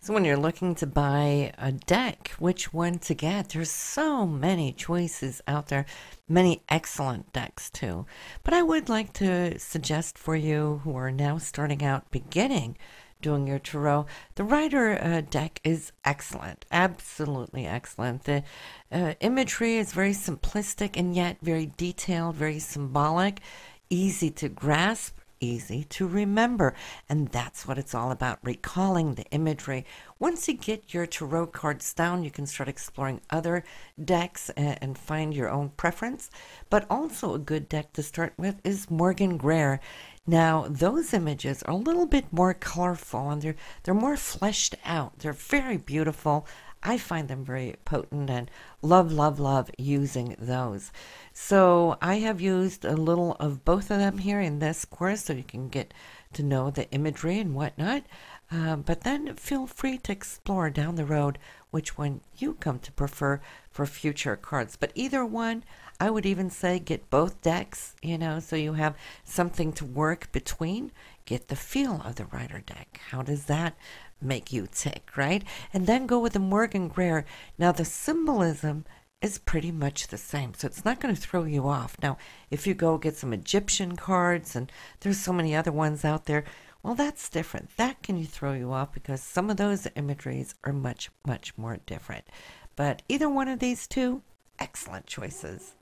So when you're looking to buy a deck, which one to get? There's so many choices out there, many excellent decks too. But I would like to suggest for you who are now starting out beginning doing your tarot, the Rider deck is excellent, absolutely excellent. The imagery is very simplistic and yet very detailed, very symbolic, easy to grasp, easy to remember. And that's what it's all about, recalling the imagery. Once you get your tarot cards down, you can start exploring other decks and find your own preference. But also a good deck to start with is Morgan Greer. Now, those images are a little bit more colorful and they're more fleshed out. They're very beautiful. I find them very potent and love using those. So I have used a little of both of them here in this course so you can get to know the imagery and whatnot. But then feel free to explore down the road which one you come to prefer for future cards. But either one, I would even say get both decks, so you have something to work between. Get the feel of the Rider deck. How does that make you tick, right? And then go with the Morgan Greer. Now, the symbolism is pretty much the same, so it's not going to throw you off. Now, if you go get some Egyptian cards, and there's so many other ones out there, well, that's different. That can throw you off because some of those imageries are much more different. But either one of these two, excellent choices.